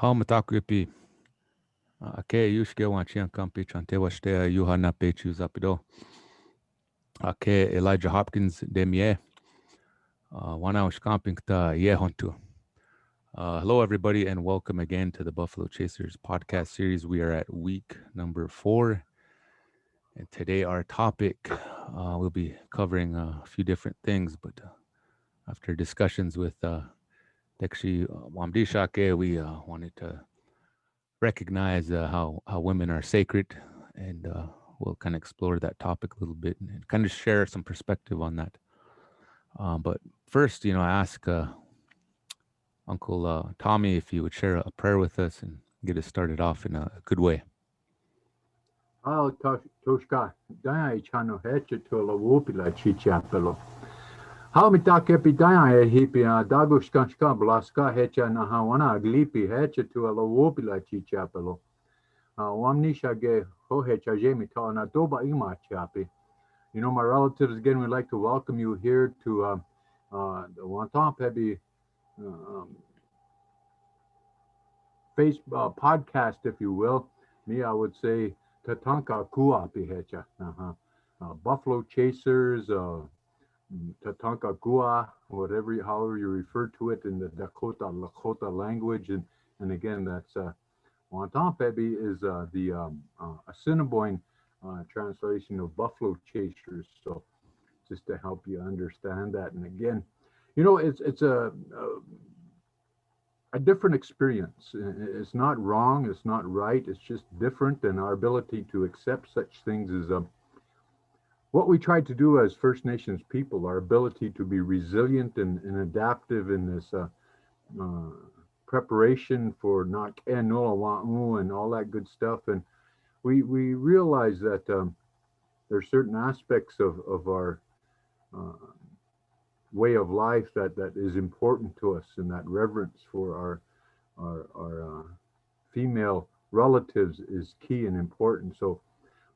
Haumatakuipi ake yushke wanchian kampi chantewashtea Yuhana Pechu Zapido. Ake Elijah Hopkins demie. Wana camping ta yehontu. Hello, everybody, and welcome again to the Buffalo Chasers podcast series. We are at week number 4, and today our topic, we'll be covering a few different things, but after discussions with Dekshi Wamdishake, we wanted to recognize how women are sacred, and we'll kind of explore that topic a little bit and kind of share some perspective on that. But first, I ask Uncle Tommy if you would share a prayer with us and get us started off in a good way. Toshka, Daya Chano Hecha to la Wupila Chichapelo. How me take epi Daya Hipia Dagushkanska Blaska Hecha Nahawana Glipi Hecha to la Wupila Chichapelo. Wamnisha ge Ho Hecha Jemita na Doba Ima Chapi. My relatives, again, we'd like to welcome you here to the Wantan Pebi face podcast, if you will. Me, I would say Tatanka Kua Pihecha. Buffalo Chasers, Tatanka Kua, however you refer to it in the Lakota language. And again, that's Wantan Pebi is the Assiniboine translation of Buffalo Chasers. So just to help you understand that. And again, it's a different experience. It's not wrong, it's not right, it's just different, and our ability to accept such things is what we try to do as First Nations people, our ability to be resilient and adaptive in this preparation for Nak and all that good stuff. And we realize that there are certain aspects of our way of life that is important to us, and that reverence for our female relatives is key and important. So,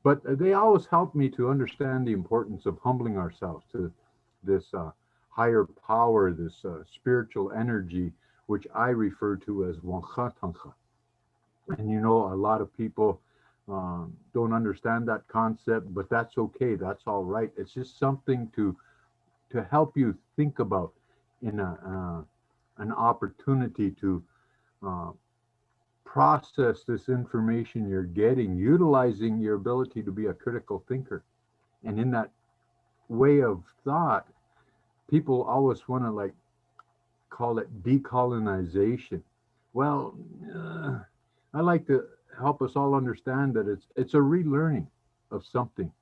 but they always help me to understand the importance of humbling ourselves to this higher power, this spiritual energy, which I refer to as Wanchatancha. And a lot of people don't understand that concept, but that's okay. That's all right. It's just something to help you think about in an opportunity to process this information you're getting, utilizing your ability to be a critical thinker. And in that way of thought, people always want to call it decolonization. Well, I like to help us all understand that it's a relearning of something.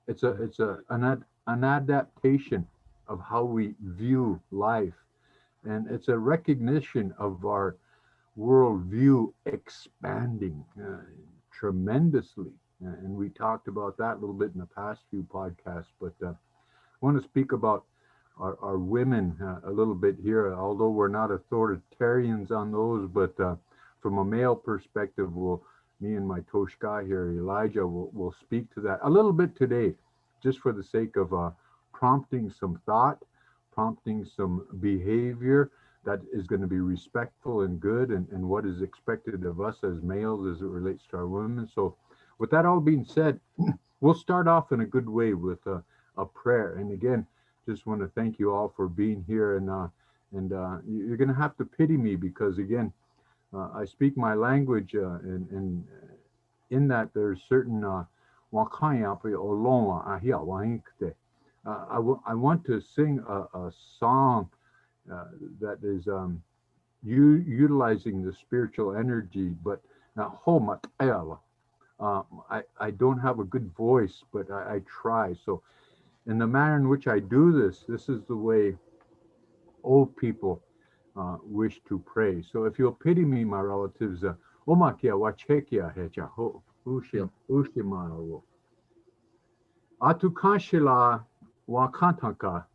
It's an adaptation of how we view life, and it's a recognition of our worldview expanding tremendously. And we talked about that a little bit in the past few podcasts, but I want to speak about our women a little bit here, although we're not authoritarians on those, but from a male perspective, me and my Toshka here, Elijah, will speak to that a little bit today, just for the sake of prompting some thought, prompting some behavior that is going to be respectful and good, and what is expected of us as males as it relates to our women. So with that all being said, we'll start off in a good way with a prayer. And again, just want to thank you all for being here, and you're going to have to pity me because again, I speak my language, and in that there's certain I want to sing a song that is utilizing the spiritual energy, but I don't have a good voice, but I try. So in the manner in which I do this is the way old people wish to pray. So if you'll pity me, my relatives, omakia wachekia hecha ho ushimano atukanshila wakantanka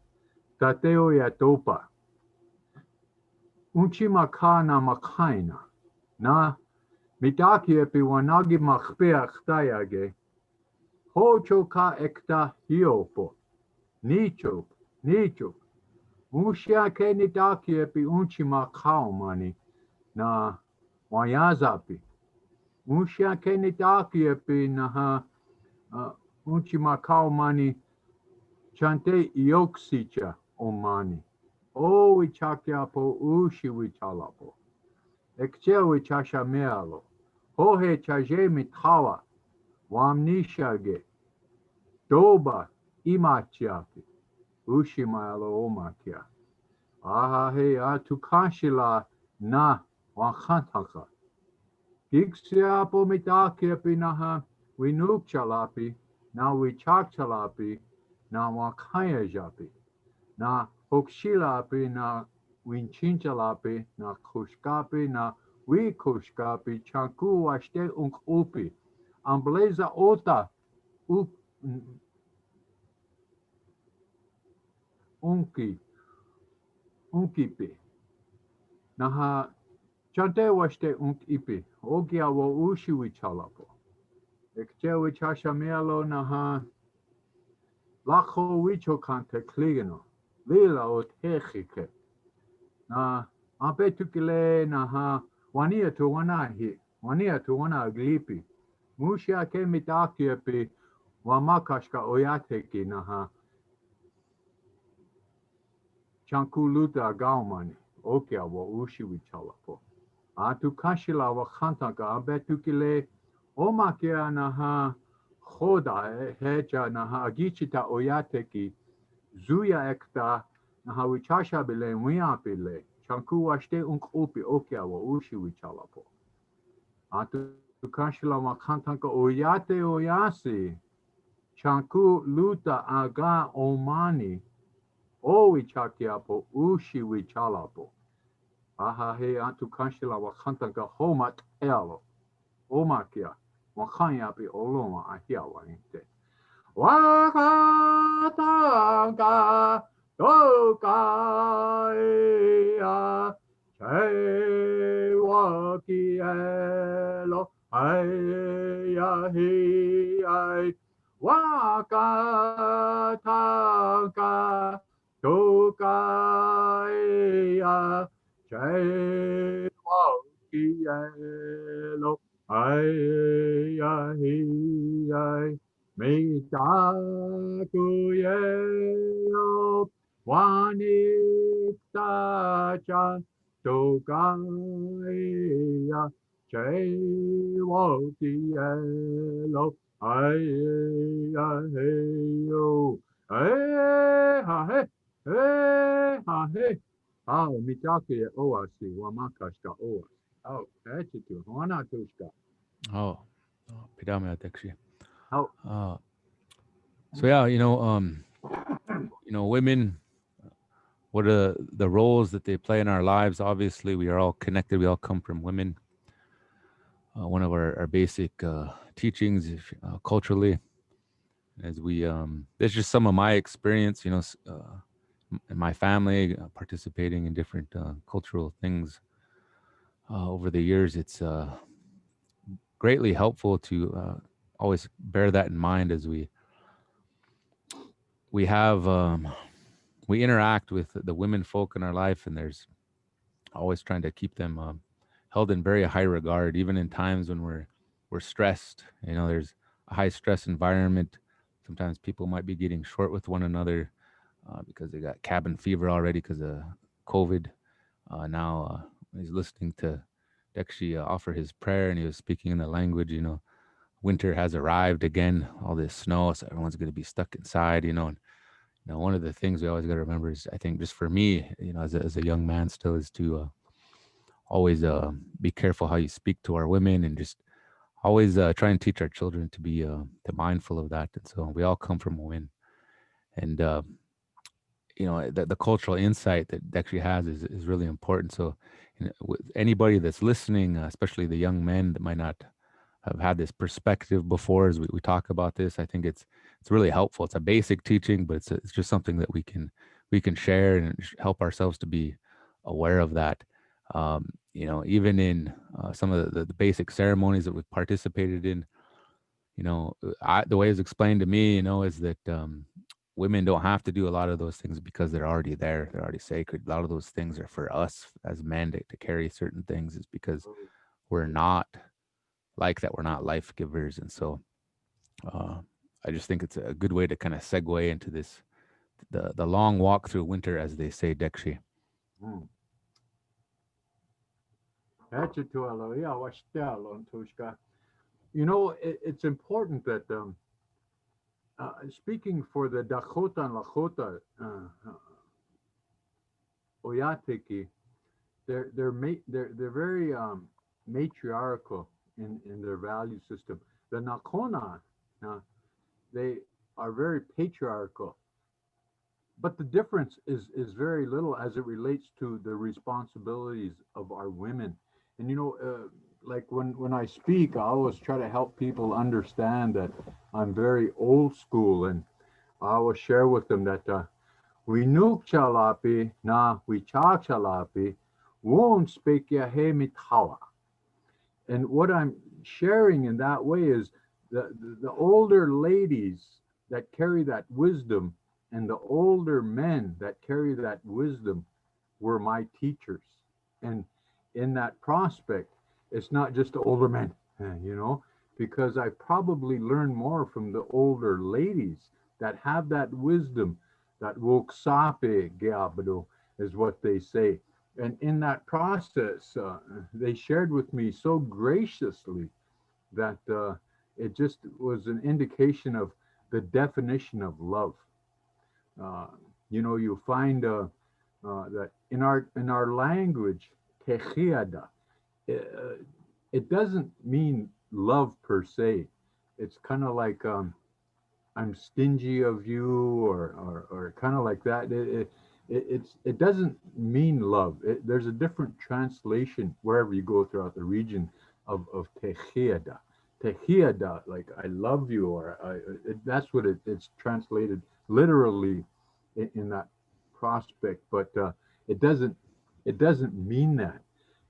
tateo yatopa unchimaka na makaina na mitaki epi wanagi makpea ktayage hocho ka ekta hiopo nicho Mushia ke nitaki epi unchima kaumani na Wayazapi. Unsha kenitaki api naha unchi makao mani chante ioksicha omani. O wichakiapo ushi wichalapo. Ekche wichasha mealo. Hohe chaje mitawa. Wamnishage. Doba imachiapi. Ushi malo omakia. Aha he atukashila na wakantaka. Gigsiapo mitakiapi naha. Winuk chalapi. Na wichak chalapi. Na wakaya japi. Na hokshilapi na winchinchalappi na kushkapi na wikushkapi chanku washte upi. Ambleza ota up unkipi. Naha chante washte unkipi. Ogia wo ushi wichalapo. Ekche wichashamelo naha lako wicho kante kligeno. Lila otechike. Na apetukile naha wania tu wanahi. Wania tu wana glipi. Mushia ke mitakiapi wamakashka oyateki naha chankuluta gaumani. Okia wa ushi wichalapo. Atu kashila wa khantaka abetukile omakia naha khoda hecha naha agichita oyateki zuya ekta naha wichasha bile wiapile. Chanku washte upi okia wa ushi wichalapo. Atu kashila wa khantaka oyate oyasi. Chanku luta aga omani. O wichakiapo ushi wichalapo. Aha he atu kashila wa khantaka homat elo. Omakia. Wakanyapi oloma ahia wa inte. Wakatanga dokaya. Che wakielo. Aya hi ay. Wakatanga dokaya. Che wakielo. Ay, ay, ay, me takuyo, wanita tokaya, chewokielo, ay, ay, yo, ay, ha, hey, oh, mitaki oasi, wamakashka oasi. Oh, etitu, wanatushka. Oh, pidame atekshi. Oh, So yeah, women, what are the roles that they play in our lives? Obviously, we are all connected. We all come from women. One of our basic teachings culturally, as we, there's just some of my experience, in my family, participating in different cultural things over the years. It's greatly helpful to always bear that in mind as we have we interact with the women folk in our life, and there's always trying to keep them held in very high regard, even in times when we're stressed. There's a high stress environment. Sometimes people might be getting short with one another because they got cabin fever already because of COVID. Now he's listening to actually offer his prayer, and he was speaking in the language. Winter has arrived again. All this snow, so everyone's going to be stuck inside. And one of the things we always got to remember is, I think, just for me, as a young man still, is to always be careful how you speak to our women, and just always try and teach our children to be mindful of that. And so we all come from women, and the cultural insight that actually has is really important. So with anybody that's listening, especially the young men that might not have had this perspective before, as we talk about this, I think it's really helpful. It's a basic teaching, but it's just something that we can share and help ourselves to be aware of that. Even in some of the basic ceremonies that we've participated in, the way it's explained to me, is that women don't have to do a lot of those things because they're already there. They're already sacred. A lot of those things are for us as men to carry certain things, is because we're not like that. We're not life givers. And so I just think it's a good way to kind of segue into this, the long walk through winter, as they say, Dekshi. Hmm. Hachitualo, washtialo, Tushka. You know, it's important that speaking for the Dakota and Lakota Oyateki, they're very matriarchal in their value system. The Nakona, uh, they are very patriarchal, but the difference is very little as it relates to the responsibilities of our women. And you know, like when I speak, I always try to help people understand that I'm very old school, and I always share with them that we nuk chalapi na we chak chalapi won't speak ya he mitawa. And what I'm sharing in that way is the older ladies that carry that wisdom and the older men that carry that wisdom were my teachers. And in that prospect, it's not just the older men, you know, because I probably learned more from the older ladies that have that wisdom, that woksape geabado is what they say. And in that process, they shared with me so graciously that it just was an indication of the definition of love. Uh, you know, you find that in our language, tejiada, it doesn't mean love per se. It's kind of like I'm stingy of you, or kind of like that. It doesn't mean love. There's a different translation wherever you go throughout the region of tejiada. Tejiada, like I love you, or that's what it's translated literally in that prospect. But it doesn't it doesn't mean that.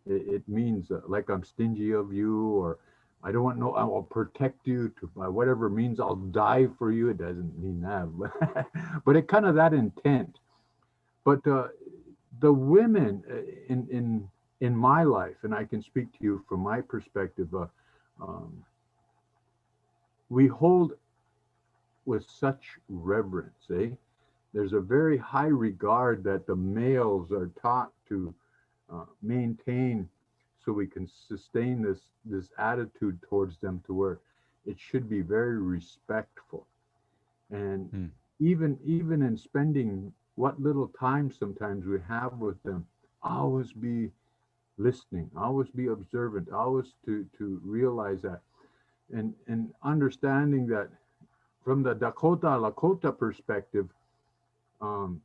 It means like I'm stingy of you, or I don't want no. I will protect you to by whatever means. I'll die for you. It doesn't mean that, but it kind of that intent. But the women in my life, and I can speak to you from my perspective. Um, we hold with such reverence, eh? There's a very high regard that the males are taught to maintain, so we can sustain this attitude towards them to where it should be very respectful. And Hmm. even in spending what little time sometimes we have with them, always be listening, always be observant, always to realize that, and understanding that from the Dakota Lakota perspective, um,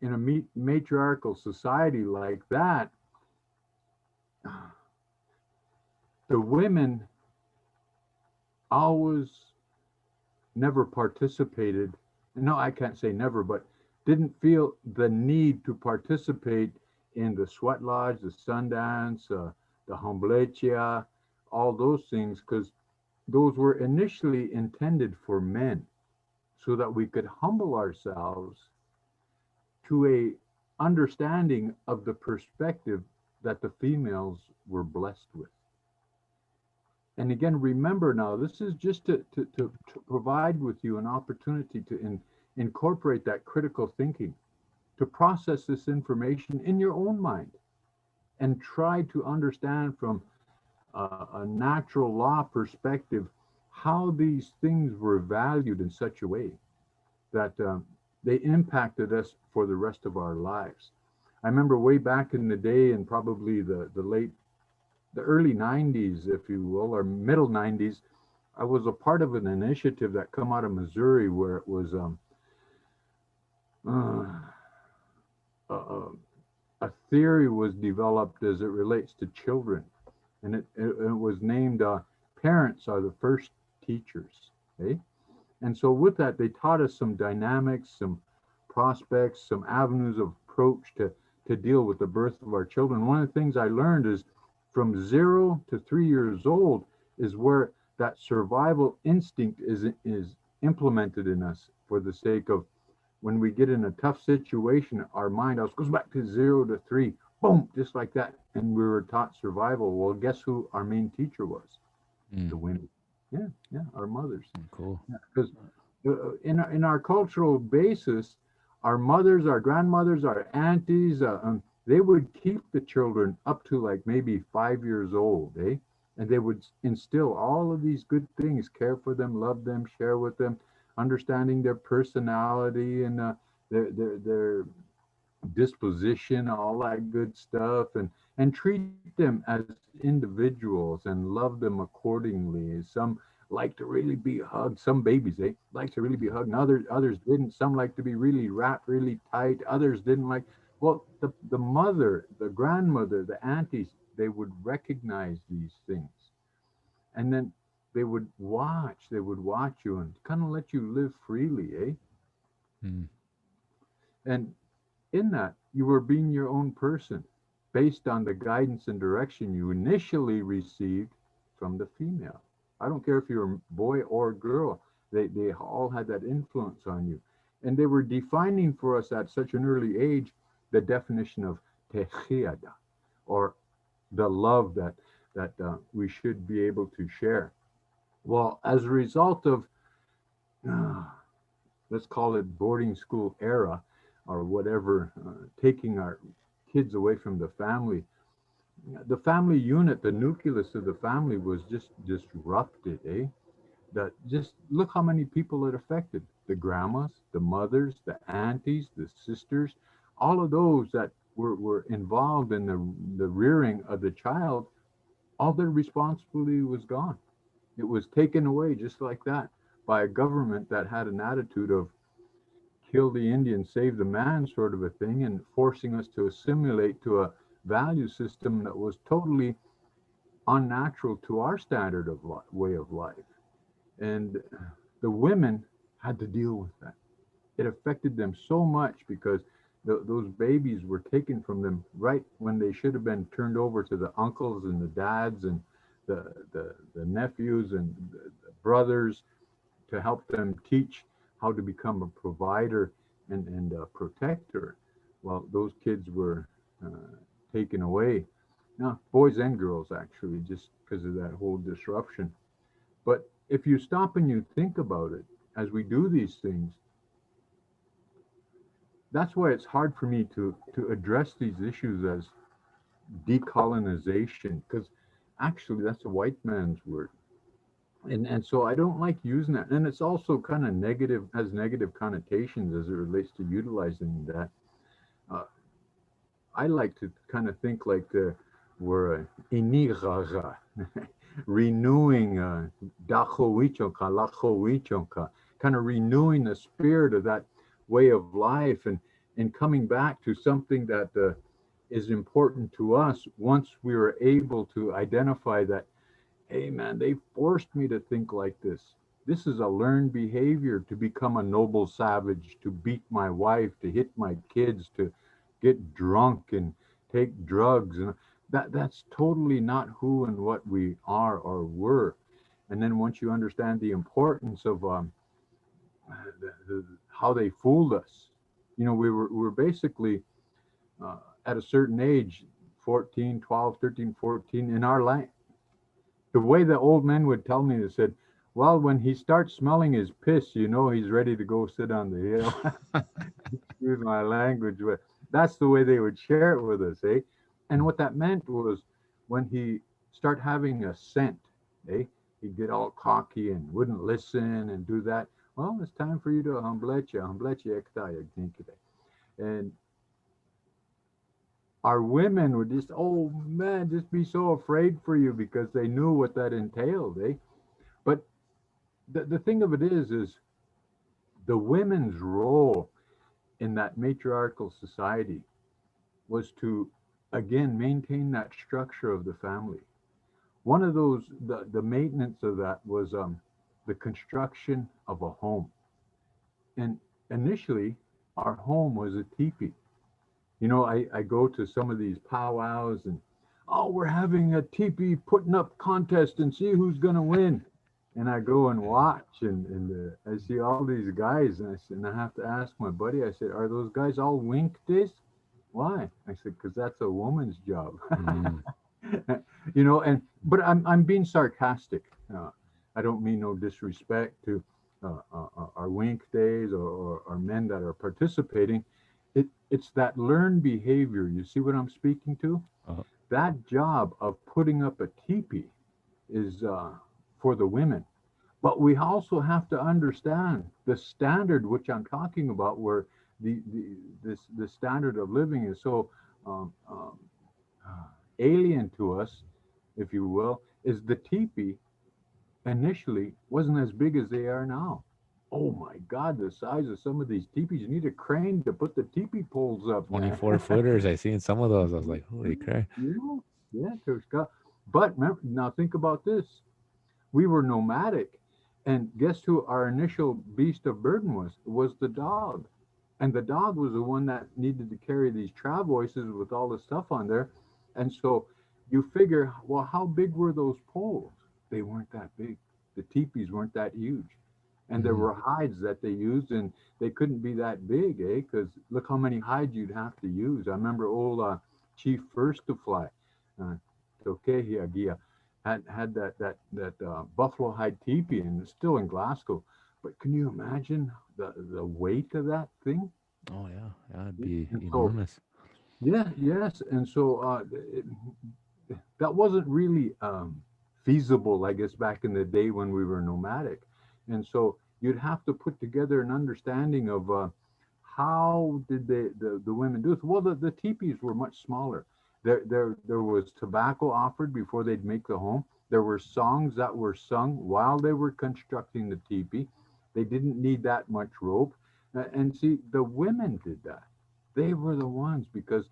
in a matriarchal society like that, the women always never participated. No, I can't say never, but didn't feel the need to participate in the sweat lodge, the Sundance, the Humblechia, all those things, because those were initially intended for men, so that we could humble ourselves to a understanding of the perspective that the females were blessed with. And again, remember now, this is just to provide with you an opportunity to incorporate that critical thinking, to process this information in your own mind and try to understand from a natural law perspective how these things were valued in such a way that they impacted us for the rest of our lives. I remember way back in the day, and probably the early 90s, if you will, or middle 90s, I was a part of an initiative that come out of Missouri where it was uh, uh, a theory was developed as it relates to children, and it was named "Parents Are the First Teachers." Eh? And so with that, they taught us some dynamics, some prospects, some avenues of approach to deal with the birth of our children. One of the things I learned is from 0 to 3 years old is where that survival instinct is implemented in us for the sake of when we get in a tough situation, our mind always goes back to 0 to 3. boom, just like that. And we were taught survival. Well, guess who our main teacher was? Mm. The women. Yeah, yeah, our mothers. Cool. Because in our cultural basis, our mothers, our grandmothers, our aunties, they would keep the children up to like maybe 5 years old, eh? And they would instill all of these good things, care for them, love them, share with them, understanding their personality and their disposition, all that good stuff, and treat them as individuals and love them accordingly. Some like to really be hugged. Some babies, like to really be hugged, and others didn't. Some like to be really wrapped really tight. Others didn't like. Well, the mother, the grandmother, the aunties, they would recognize these things, and then they would watch. They would watch you and kind of let you live freely, eh? Mm. And in that, you were being your own person based on the guidance and direction you initially received from the female. I don't care if you're a boy or a girl, they all had that influence on you. And they were defining for us at such an early age the definition of tejiada, or the love that we should be able to share. Well, as a result of uh, let's call it boarding school era or whatever, taking our kids away from the family unit, the nucleus of the family was just disrupted, eh? That just look how many people it affected. The grandmas, the mothers, the aunties, the sisters, all of those that were involved in the rearing of the child, all their responsibility was gone. It was taken away just like that by a government that had an attitude of kill the Indian, save the man sort of a thing, and forcing us to assimilate to a value system that was totally unnatural to our standard of way of life. And the women had to deal with that. It affected them so much because those babies were taken from them right when they should have been turned over to the uncles and the dads and the nephews and the brothers to help them teach how to become a provider and a protector. Well, those kids were taken away. Now, boys and girls, actually, just because of that whole disruption. But if you stop and you think about it, as we do these things, that's why it's hard for me to address these issues as decolonization, because actually that's a white man's word. And so I don't like using that. And it's also kind of negative, has negative connotations as it relates to utilizing that. Uh, I like to kind of think like we're iniraja, renewing dachowichonka, lachowichonka, kind of renewing the spirit of that way of life and coming back to something that is important to us once we were able to identify that, hey man, they forced me to think like this. This is a learned behavior to become a noble savage, to beat my wife, to hit my kids, to get drunk and take drugs. And that's totally not who and what we are or were. And then once you understand the importance of how they fooled us, we were basically at a certain age, 14, 12, 13, 14, in our life, the way the old men would tell me, they said, well, when he starts smelling his piss, he's ready to go sit on the hill. Excuse my language, but that's the way they would share it with us, eh? And what that meant was when he start having a scent, eh? He'd get all cocky and wouldn't listen and do that. Well, it's time for you to humbleche, and our women would just, oh man, just be so afraid for you because they knew what that entailed, eh? But the thing of it is the women's role in that matriarchal society was to again maintain that structure of the family. One of those, the maintenance of that was the construction of a home. And initially, our home was a teepee. I go to some of these powwows and, oh, we're having a teepee putting up contest and see who's going to win. And I go and watch, and I see all these guys, and I have to ask my buddy. I said, "Are those guys all winked this?" Why? I said, because that's a woman's job. Mm. But I'm being sarcastic. I don't mean no disrespect to our wink days or our men that are participating. It's that learned behavior. You see what I'm speaking to? Uh, That job of putting up a teepee is for the women. But we also have to understand the standard which I'm talking about, where the standard of living is so um, um, alien to us, if you will, is the teepee initially wasn't as big as they are now. Oh my God, the size of some of these teepees. You need a crane to put the teepee poles up, man. 24 footers. I seen some of those. I was like, holy crap. Yeah, yeah, Coach Scott. But remember, now think about this. We were nomadic, and guess who our initial beast of burden was? Was the dog. And the dog was the one that needed to carry these travoises with all the stuff on there. And so you figure, well, how big were those poles? They weren't that big. The teepees weren't that huge. And there Mhm. were hides that they used, and they couldn't be that big, eh? Because look how many hides you'd have to use. I remember old Chief First to Fly, uh, Tokehi Agia, had that buffalo hide teepee, and it's still in Glasgow. But can you imagine the weight of that thing? Oh, yeah. That'd be And so, enormous. yeah, yes, and so that wasn't really feasible, I guess, back in the day when we were nomadic. And so you'd have to put together an understanding of how did the women do this. Well, the teepees were much smaller. There was tobacco offered before they'd make the home. There were songs that were sung while they were constructing the teepee. They didn't need that much rope. And see, the women did that. They were the ones, because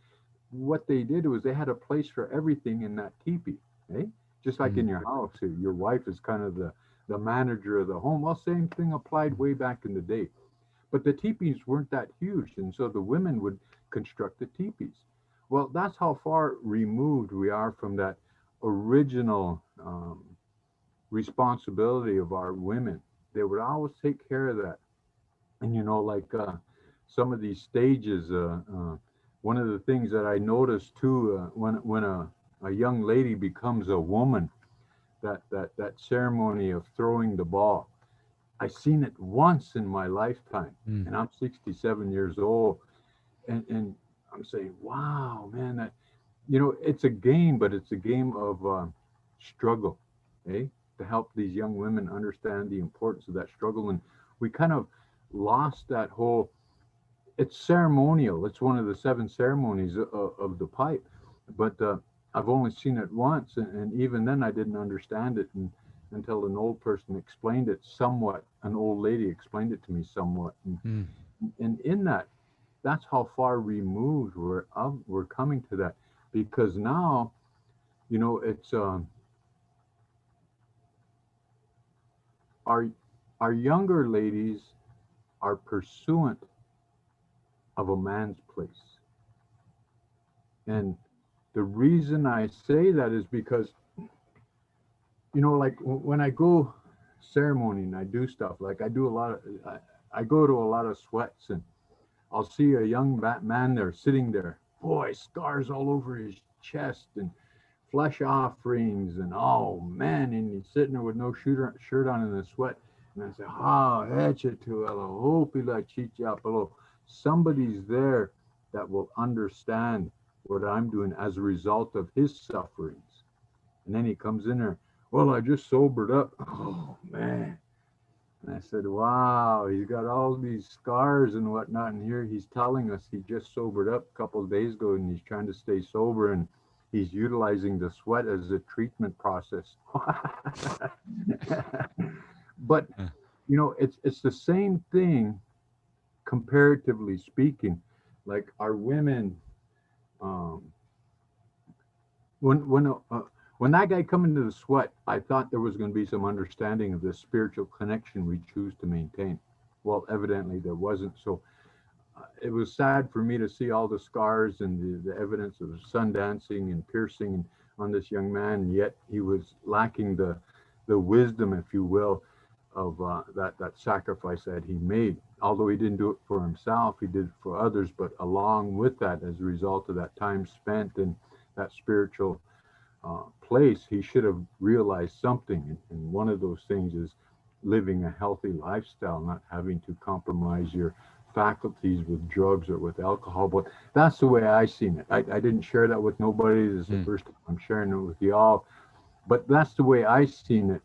what they did was they had a place for everything in that teepee. Eh? Just like in Mm. your house, your wife is kind of the manager of the home. Well, same thing applied way back in the day. But the teepees weren't that huge, and so the women would construct the teepees. Well, that's how far removed we are from that original responsibility of our women. They would always take care of that. And like some of these stages, one of the things that I noticed too, when a young lady becomes a woman, that ceremony of throwing the ball, I seen it once in my lifetime, Mm. and I'm 67 years old, and I'm saying, wow, man, that it's a game, but it's a game of struggle, eh? To help these young women understand the importance of that struggle, and we kind of lost that whole. It's ceremonial. It's one of the seven ceremonies of the pipe, but I've only seen it once, and even then I didn't understand it until an old person explained it somewhat. An old lady explained it to me somewhat, Mm. and in that, that's how far removed we're coming to that, because now it's our younger ladies are pursuant of a man's place, and the reason I say that is because like when I go ceremony and I do stuff, like I do a lot of, I go to a lot of sweats, and I'll see a young man there sitting there, boy, scars all over his chest and flesh offerings, and oh man, and he's sitting there with no shirt on in the sweat. And I say, somebody's there that will understand what I'm doing as a result of his sufferings. And then he comes in there, well, I just sobered up. Oh man. And I said, wow, he's got all these scars and whatnot. And here he's telling us he just sobered up a couple of days ago, and he's trying to stay sober, and he's utilizing the sweat as a treatment process. But Uh, it's the same thing, comparatively speaking. Like our women, um, when when uh, when that guy come into the sweat, I thought there was going to be some understanding of this spiritual connection we choose to maintain. Well, evidently there wasn't. So it was sad for me to see all the scars and the evidence of sun dancing and piercing on this young man, and yet he was lacking the wisdom, if you will, of that sacrifice that he made. Although he didn't do it for himself, he did it for others. But along with that, as a result of that time spent in that spiritual place, he should have realized something. And one of those things is living a healthy lifestyle, not having to compromise your faculties with drugs or with alcohol. But that's the way I seen it. I didn't share that with nobody. This is the first time I'm sharing it with y'all. But that's the way I seen it.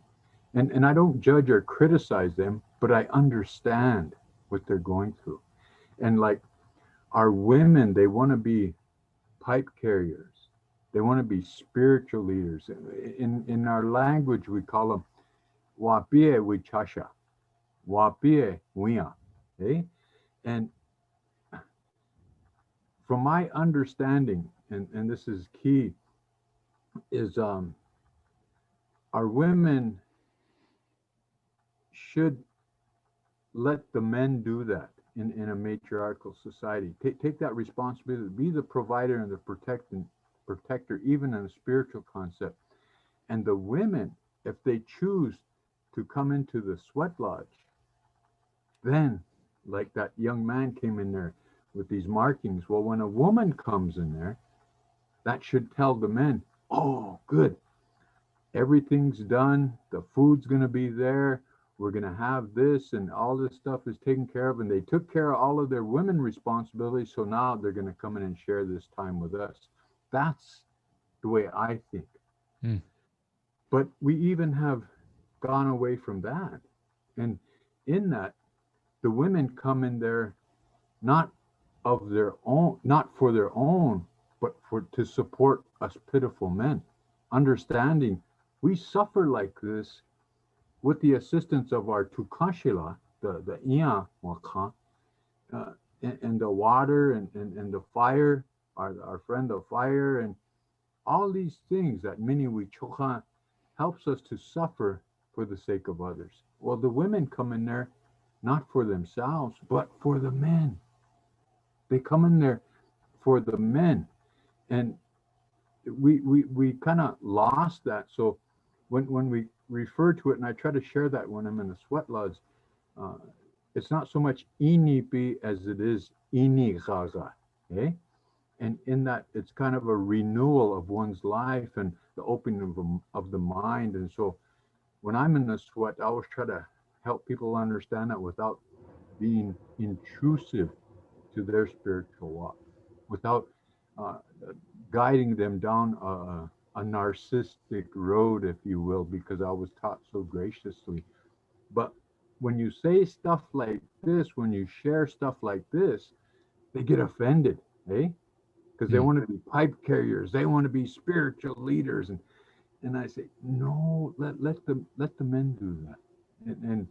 And I don't judge or criticize them, but I understand what they're going through. And like our women, they want to be pipe carriers. They want to be spiritual leaders. In our language, we call them wapie wichasha, wapie wia. Okay? And from my understanding, and this is key, is our women should let the men do that in a matriarchal society. Take that responsibility, be the provider and the protector, even in a spiritual concept. And the women, if they choose to come into the sweat lodge, then, like that young man came in there with these markings. Well, when a woman comes in there, that should tell the men, oh, good, everything's done, the food's going to be there, we're going to have this, and all this stuff is taken care of. And they took care of all of their women responsibilities, so now they're going to come in and share this time with us. That's the way I think. But we even have gone away from that. And in that, the women come in there not of their own, not for their own, but for to support us pitiful men, understanding we suffer like this with the assistance of our tukashila, the iya waka, and the water and the fire, our friend the fire, and all these things that many we choka helps us to suffer for the sake of others. Well, the women come in there not for themselves, but for the men. They come in there for the men. And we kind of lost that. So when we refer to it, and I try to share that when I'm in the sweat lodge, it's not so much inipi as it is inigaga. Okay? And in that, it's kind of a renewal of one's life and the opening of the mind. And so when I'm in the sweat, I always try to help people understand that without being intrusive to their spiritual walk, without guiding them down a narcissistic road, if you will, because I was taught so graciously. But when you say stuff like this, when you share stuff like this, they get offended, eh? Because they want to be pipe carriers, they want to be spiritual leaders, and I say, no, let the men do that, and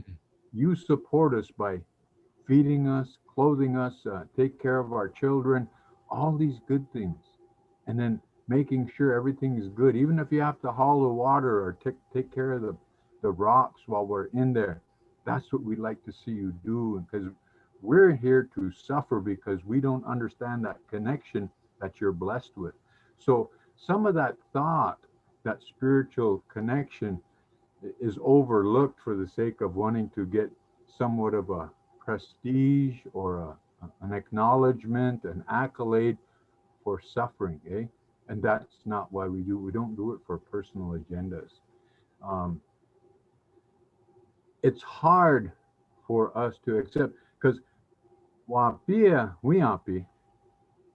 you support us by feeding us, clothing us, take care of our children, all these good things, and then making sure everything is good, even if you have to haul the water or take care of the rocks while we're in there. That's what we'd like to see you do, because we're here to suffer because we don't understand that connection that you're blessed with. So some of that thought, that spiritual connection, is overlooked for the sake of wanting to get somewhat of a prestige or an acknowledgement, an accolade for suffering, eh? And that's not why we do. We don't do it for personal agendas. Um, it's hard for us to accept because wapia wiapi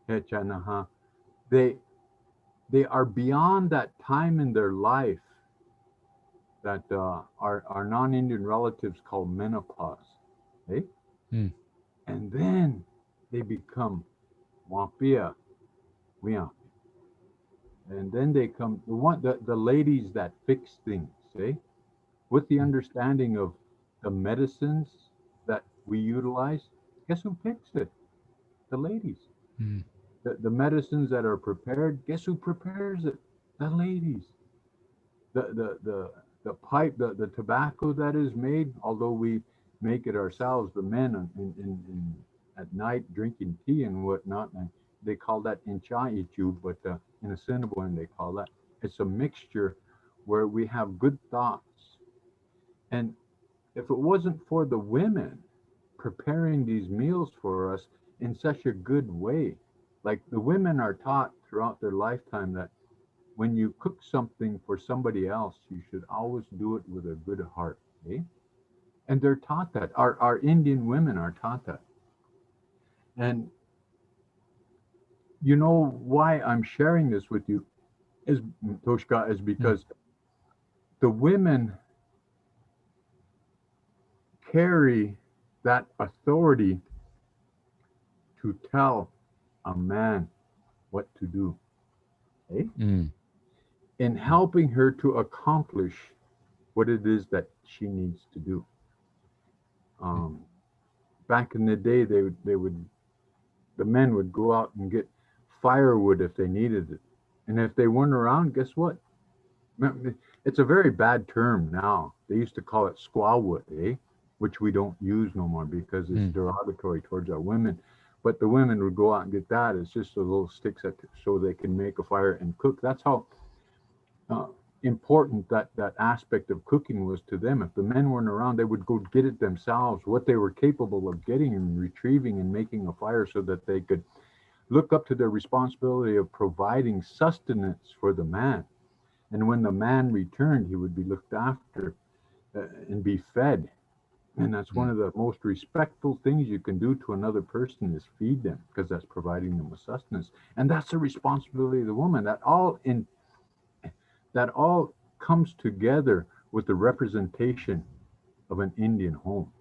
hechanaha, they are beyond that time in their life that our non-Indian relatives call menopause, eh? And then they become wapia wiapi, and then they come the ladies that fix things, eh? With the understanding of the medicines that we utilize. Guess who picks it? The ladies. The medicines that are prepared, guess who prepares it? The ladies. The pipe, the tobacco that is made, although we make it ourselves, the men in at night drinking tea and whatnot, and they call that inchaichu, but in Assiniboine they call that. It's a mixture where we have good thoughts. And if it wasn't for the women preparing these meals for us in such a good way, like the women are taught throughout their lifetime that when you cook something for somebody else, you should always do it with a good heart. Eh? And they're taught that. Our Indian women are taught that. And you know why I'm sharing this with you is, Toshka, is Mm. because the women carry that authority to tell a man what to do, eh? Mm. In helping her to accomplish what it is that she needs to do. Mm. Um, Back in the day, the men would go out and get firewood if they needed it, and if they weren't around, guess what? It's a very bad term now. They used to call it squawwood, eh? Which we don't use no more because it's Mm. derogatory towards our women. But the women would go out and get that. It's just those little sticks that, so they can make a fire and cook. That's how uh, important that aspect of cooking was to them. If the men weren't around, they would go get it themselves, what they were capable of getting and retrieving and making a fire so that they could look up to their responsibility of providing sustenance for the man. And when the man returned, he would be looked after and be fed. And that's one Mm. of the most respectful things you can do to another person is feed them, because that's providing them with sustenance. And that's the responsibility of the woman. That all comes together with the representation of an Indian home.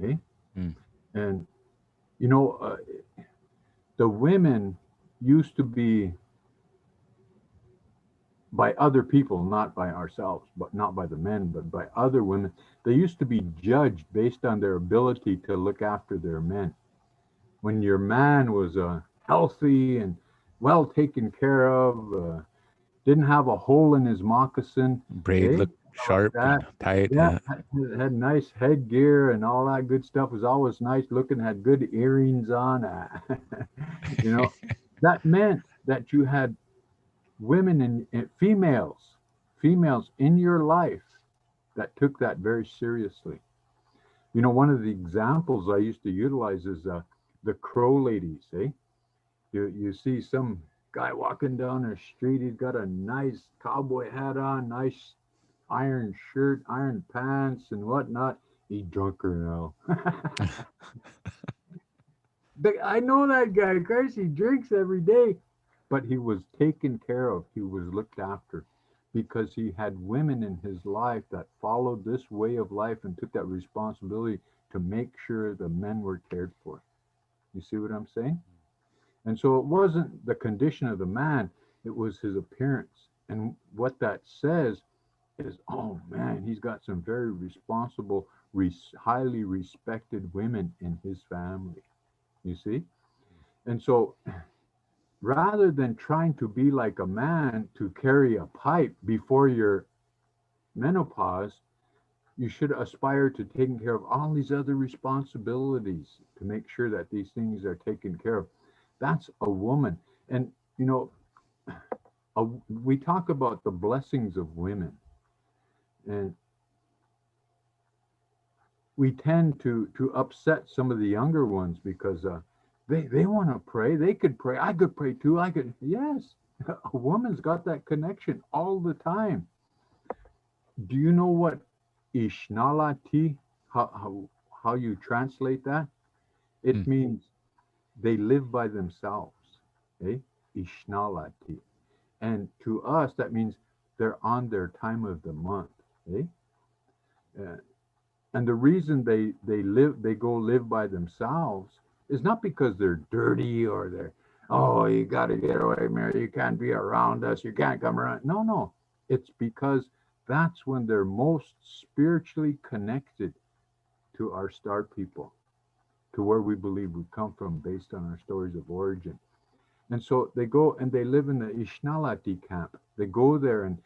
Eh? Mm. And you know, the women used to be by other people, not by ourselves, but not by the men, but by other women. They used to be judged based on their ability to look after their men. When your man was healthy and well taken care of, didn't have a hole in his moccasin, Braid eh? look Like sharp that. and tight. Yeah, had nice headgear and all that good stuff. Was always nice looking. Had good earrings on. You know, that meant that you had women and females in your life that took that very seriously. You know, one of the examples I used to utilize is the crow ladies. Eh, you see some guy walking down the street. He's got a nice cowboy hat on, nice iron shirt, iron pants, and whatnot. He's drunker now. I know that guy. Of course, he drinks every day, but he was taken care of. He was looked after because he had women in his life that followed this way of life and took that responsibility to make sure the men were cared for. You see what I'm saying? And so it wasn't the condition of the man, it was his appearance. And what that says is, oh man, he's got some very responsible, highly respected women in his family. You see? And so rather than trying to be like a man to carry a pipe before your menopause, you should aspire to taking care of all these other responsibilities to make sure that these things are taken care of. That's a woman. And, you know, we talk about the blessings of women, and we tend to upset some of the younger ones because they want to pray. They could pray. I could pray too. I could. Yes, a woman's got that connection all the time. Do you know what Ishnalati, how you translate that? It Mm. means they live by themselves. Eh? Ishnalati. And to us, that means they're on their time of the month. Eh? Uh, and the reason they go live by themselves is not because they're dirty or they're, oh, you got to get away from here, you can't be around us, you can't come around. No, no, it's because that's when they're most spiritually connected to our star people, to where we believe we come from based on our stories of origin. And so they go and they live in the Ishnalati camp. They go there and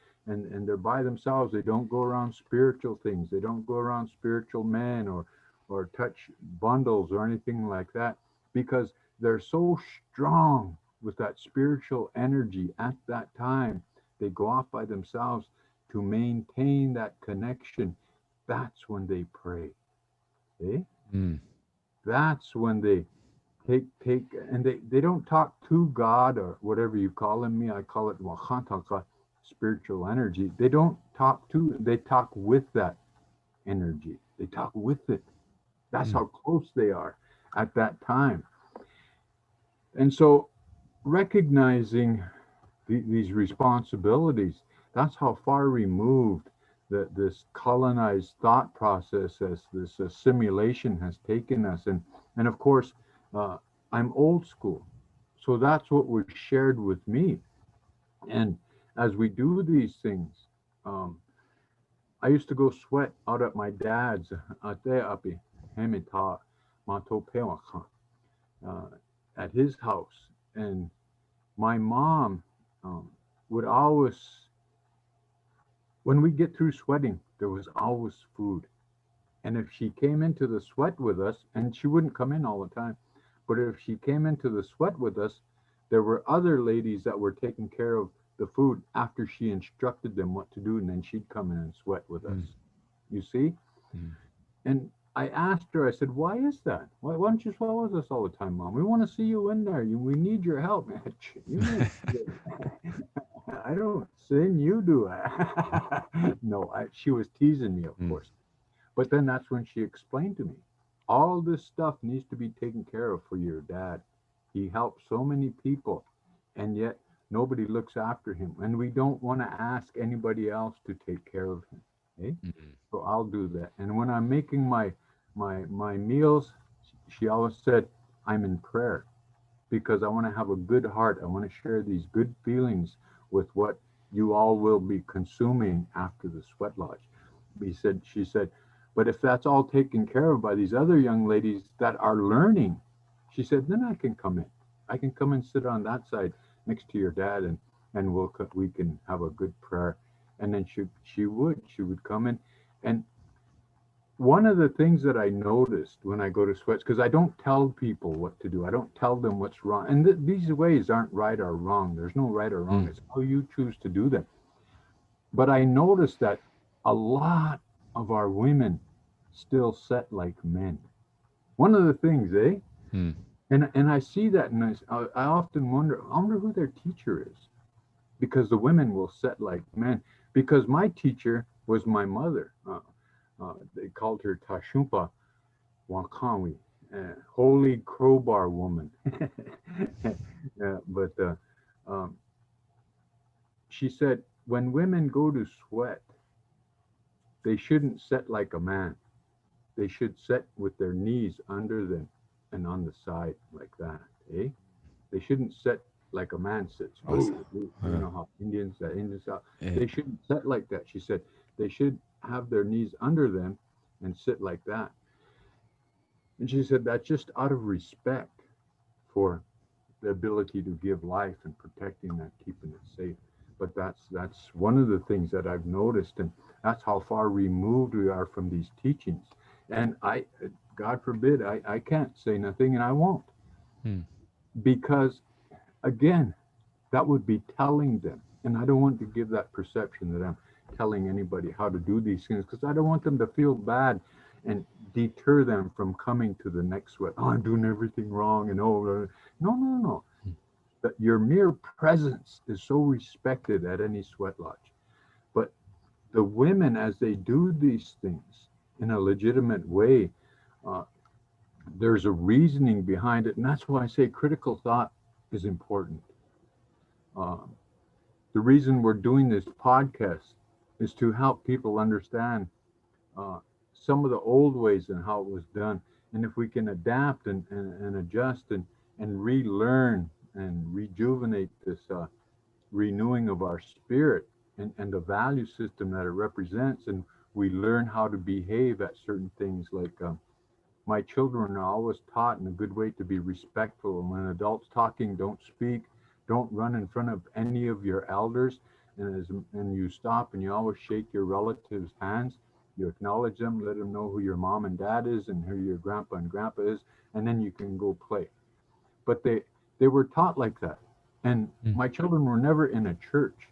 they're by themselves. They don't go around spiritual things. They don't go around spiritual men or touch bundles or anything like that, because they're so strong with that spiritual energy at that time. They go off by themselves to maintain that connection that's when they pray. Eh? Mm. That's when they take and they don't talk to God or whatever you call him. Me, I call it wakantaka, spiritual energy. They don't talk to, they talk with that energy. They talk with it. That's Mm. how close they are at that time. And so recognizing these responsibilities, that's how far removed this colonized thought process, as this assimilation has taken us. And of course, uh, I'm old school. So that's what was shared with me. And as we do these things, um, I used to go sweat out at my dad's ate api hemita mato pewakan, uh, at his house. And my mom um, would always, when we get through sweating, there was always food. And if she came into the sweat with us, and she wouldn't come in all the time, but if she came into the sweat with us, there were other ladies that were taking care of the food after she instructed them what to do, and then she'd come in and sweat with us. Mm. You see? Mm. And I asked her, I said, why is that? Why don't you sweat with us all the time, Mom? We want to see you in there. We need your help, man. You know, I don't sin, you do it. No, she was teasing me, of Mm. course. But then that's when she explained to me, all this stuff needs to be taken care of for your dad. He helps so many people, and yet nobody looks after him. And we don't want to ask anybody else to take care of him. Eh? Mm. So I'll do that. And when I'm making my meals, she always said, I'm in prayer because I want to have a good heart. I want to share these good feelings with what you all will be consuming after the sweat lodge. She said, but if that's all taken care of by these other young ladies that are learning, she said, then I can come in. I can come and sit on that side next to your dad, and we can have a good prayer. And then she would come in. And one of the things that I noticed when I go to sweats, because I don't tell people what to do, I don't tell them what's wrong. And these ways aren't right or wrong. There's no right or wrong. Mm. It's how you choose to do them. But I noticed that a lot of our women still set like men. One of the things, eh? Mm. And I see that, and I often wonder who their teacher is, because the women will set like men. Because my teacher was my mother. They called her Tashumpa Wakanwi, holy crowbar woman. But um, she said, when women go to sweat, they shouldn't sit like a man. They should sit with their knees under them and on the side like that. Eh? They shouldn't sit like a man sits. Awesome. You know how Indians are. Eh. They shouldn't sit like that. She said they should have their knees under them and sit like that. And she said that's just out of respect for the ability to give life and protecting that, keeping it safe. But that's one of the things that I've noticed, and that's how far removed we are from these teachings. And God forbid, I can't say nothing, and I won't, Mm. because again, that would be telling them, and I don't want to give that perception that I'm telling anybody how to do these things, because I don't want them to feel bad and deter them from coming to the next sweat. Oh, I'm doing everything wrong, and no. That your mere presence is so respected at any sweat lodge. But the women, as they do these things in a legitimate way, uh, there's a reasoning behind it, and that's why I say critical thought is important. Um, the reason we're doing this podcast is to help people understand uh, some of the old ways and how it was done. And if we can adapt and adjust and relearn and rejuvenate this renewing of our spirit and the value system that it represents, and we learn how to behave at certain things, like my children are always taught in a good way to be respectful. And when adults talking, don't speak, don't run in front of any of your elders. And you stop and you always shake your relatives' hands. You acknowledge them, let them know who your mom and dad is and who your grandpa and grandpa is, and then you can go play. But they were taught like that. And Mm. my children were never in a church,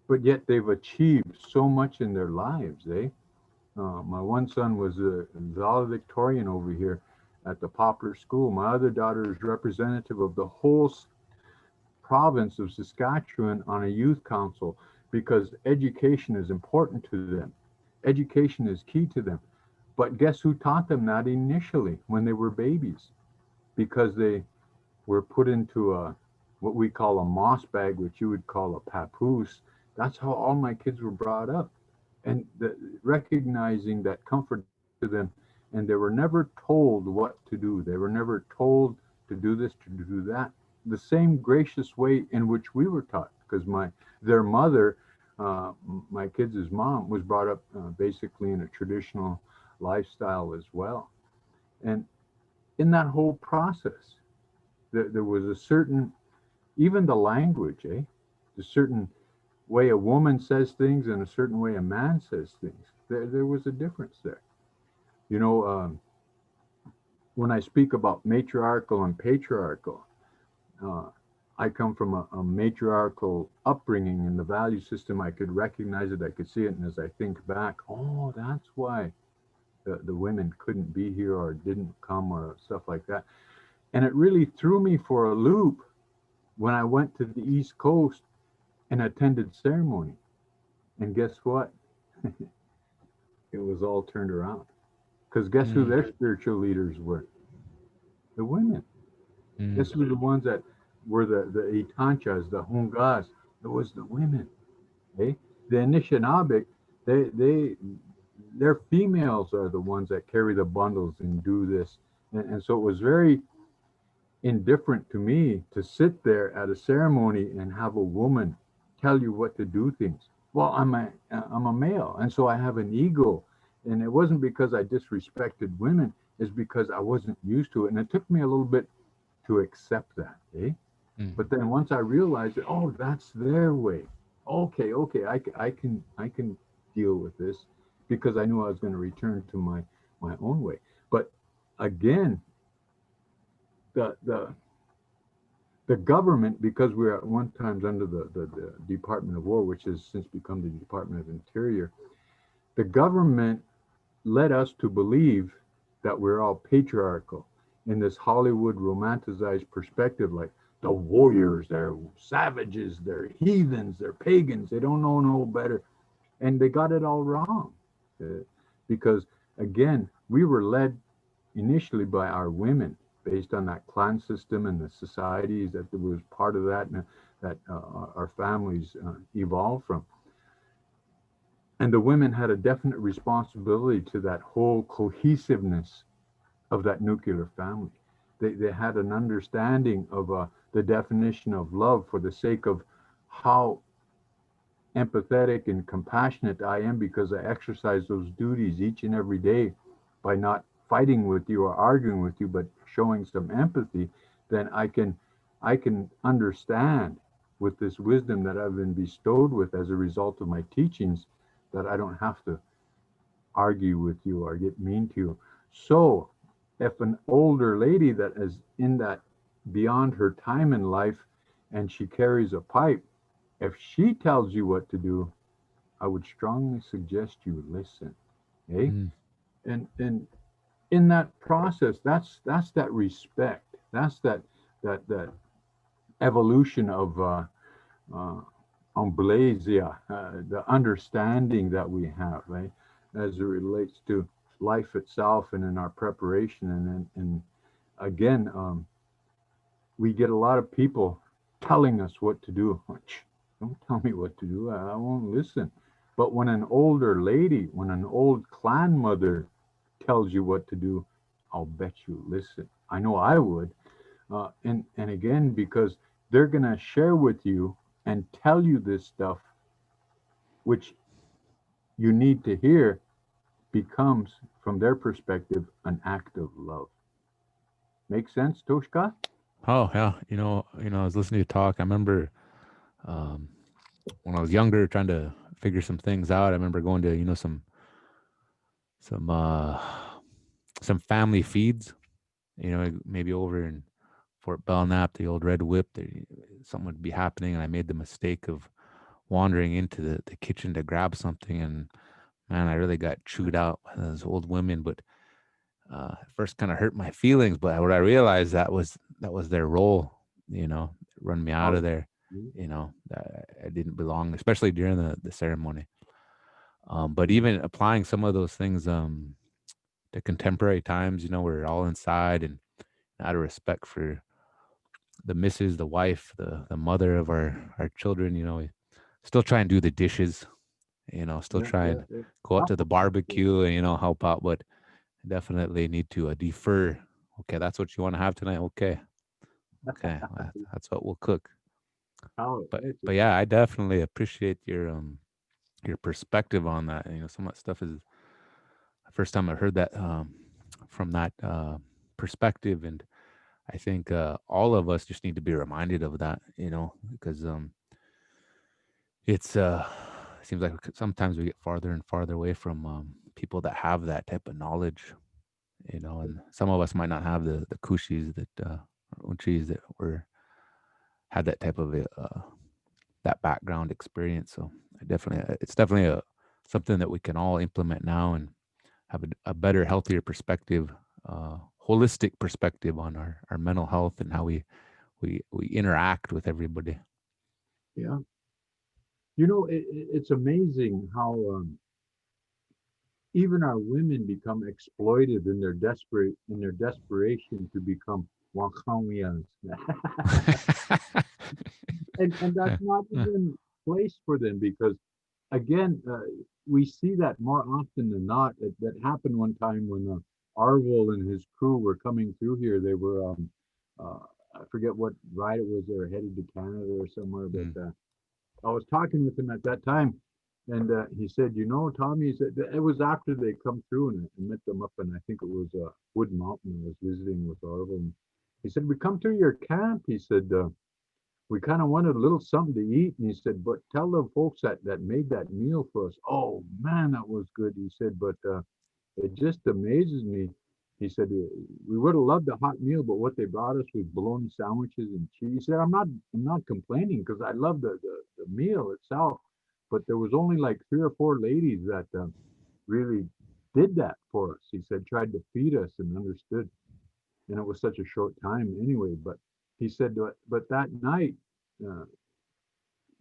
but yet they've achieved so much in their lives, eh? My one son was a valedictorian over here at the Poplar School. My other daughter is representative of the whole province of Saskatchewan on a youth council because education is important to them. Education is key to them. But guess who taught them that initially when they were babies? Because they were put into a what we call a moss bag, which you would call a papoose. That's how all my kids were brought up. And recognizing that comfort to them, and they were never told what to do. They were never told to do this, to do that. The same gracious way in which we were taught, because their mother, uh, my kids' mom, was brought up basically in a traditional lifestyle as well. And in that whole process, there was a certain, even the language, a certain way a woman says things and a certain way a man says things. There was a difference there. You know, when I speak about matriarchal and patriarchal, uh, I come from a matriarchal upbringing in the value system. I could recognize it, I could see it, and as I think back, oh, that's why the women couldn't be here or didn't come or stuff like that. And it really threw me for a loop when I went to the East Coast and attended ceremony. And guess what? It was all turned around. Because guess who Mm, their spiritual leaders were? The women. mm, This was the ones that were the Itanchas, the Hungas. It was the women. Okay? The Anishinaabe, they their females are the ones that carry the bundles and do this. And so it was very indifferent to me to sit there at a ceremony and have a woman tell you what to do things. Well, I'm a male, and so I have an ego, and it wasn't because I disrespected women. It's because I wasn't used to it, and it took me a little bit to accept that. mm. But then once I realized that, oh, that's their way. Okay, okay, I can deal with this because I knew I was going to return to my own way. But again, the the government, because we were at one time under the Department of War, which has since become the Department of Interior, the government led us to believe that we're all patriarchal in this Hollywood romanticized perspective, like the warriors, they're savages, they're heathens, they're pagans, they don't know no better. And they got it all wrong. Because, again, we were led initially by our women based on that clan system and the societies that was part of that and that our families evolved from. And the women had a definite responsibility to that whole cohesiveness of that nuclear family. They had an understanding of the definition of love for the sake of how empathetic and compassionate I am because I exercise those duties each and every day by not fighting with you or arguing with you, but showing some empathy, then I can understand with this wisdom that I've been bestowed with as a result of my teachings that I don't have to argue with you or get mean to you. So if an older lady that is in that beyond her time in life and she carries a pipe, if she tells you what to do, I would strongly suggest you listen. Okay? Mm. And in that process, that's that respect. That's that evolution of uh, amblasia, the understanding that we have, right, as it relates to life itself and in our preparation. And again, we get a lot of people telling us what to do. Don't tell me what to do. I won't listen. But when an older lady, when an old clan mother tells you what to do, I'll bet you listen. I know I would. And again, because they're going to share with you and tell you this stuff, which you need to hear, becomes, from their perspective, an act of love. Make sense, Toshka? Oh yeah, I was listening to you talk. I remember um, when I was younger, trying to figure some things out. I remember going to some some family feeds. Maybe over in Fort Belknap, the old Red Whip. Something would be happening, and I made the mistake of wandering into the kitchen to grab something, and man, I really got chewed out by those old women. But at first, kind of hurt my feelings. But what I realized that was their role. Run me out Oh, of there. That I didn't belong, especially during the ceremony. But even applying some of those things to contemporary times, we're all inside, and out of respect for the missus, the wife, the mother of our children, we still try and do the dishes, still yeah, try yeah, and yeah. go out to the barbecue and, help out, but definitely need to defer. Okay, that's what you want to have tonight. Okay. Okay. That's what we'll cook. Oh, But yeah, I definitely appreciate your perspective on that. Some of that stuff is the first time I heard that from that perspective, and I think all of us just need to be reminded of that, because it's it seems like sometimes we get farther and farther away from people that have that type of knowledge, and some of us might not have the kushis that or unchis that were had that type of that background experience. So it's definitely something that we can all implement now and have a better, healthier perspective, holistic perspective on our mental health and how we interact with everybody. yeah. It's amazing how even our women become exploited in their desperation to become Wakawiyans. And that's not even place for them because again, we see that more often than not. That happened one time when Arvil and his crew were coming through here. They were, uh, I forget what ride it was. They were headed to Canada or somewhere. But Mm, I was talking with him at that time, and he said, Tommy, he said it was after they come through, and I met them up, and I think it was Wood Mountain. I was visiting with Arvil, and he said, "We come through your camp." He said, we kind of wanted a little something to eat. And he said, but tell the folks that made that meal for us. Oh man, that was good. He said, but it just amazes me. He said, we would have loved a hot meal, but what they brought us was bologna sandwiches and cheese. He said, I'm not complaining because I love the meal itself, but there was only like 3 or 4 ladies that really did that for us. He said, tried to feed us and understood. And it was such a short time anyway, but he said, but that night, uh,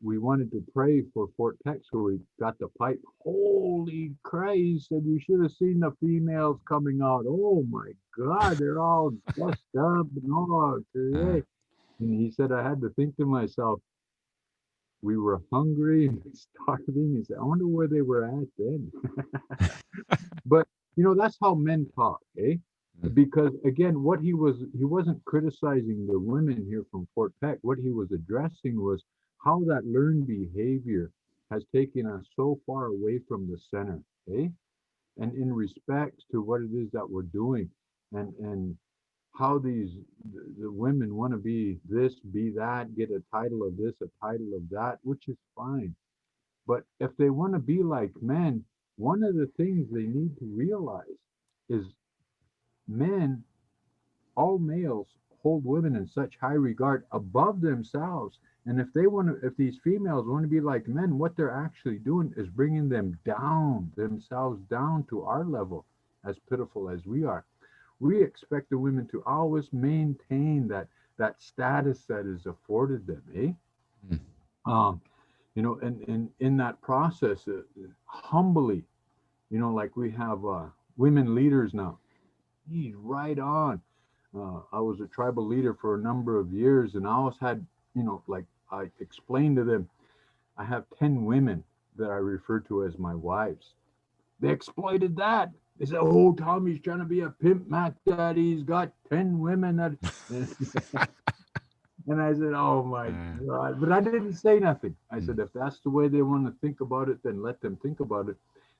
we wanted to pray for Fort Peck, so we got the pipe. Holy Christ, he said, you should have seen the females coming out. Oh my God, they're all dressed up and all uh, today. And he said, I had to think to myself, we were hungry and starving. He said, I wonder where they were at then. But that's how men talk, eh? mm, Because again, he wasn't criticizing the women here from Fort Peck. What he was addressing was how that learned behavior has taken us so far away from the center, eh? And in respect to what it is that we're doing, and how the women want to be this, be that, get a title of this, a title of that, which is fine. But if they want to be like men, one of the things they need to realize is men, all males, hold women in such high regard above themselves. And if these females want to be like men, what they're actually doing is bringing themselves down to our level, as pitiful as we are. We expect the women to always maintain that status that is afforded them, eh? mm, Um, and in that process, humbly, like we have women leaders now. He's right on. I was a tribal leader for a number of years, and I always had, like I explained to them, I have 10 women that I refer to as my wives. They exploited that. They said, "Oh, Tommy's trying to be a pimp Mac daddy. He's got 10 women that." And I said, "Oh my uh, God!" But I didn't say nothing. I said, mm, "If that's the way they want to think about it, then let them think about it."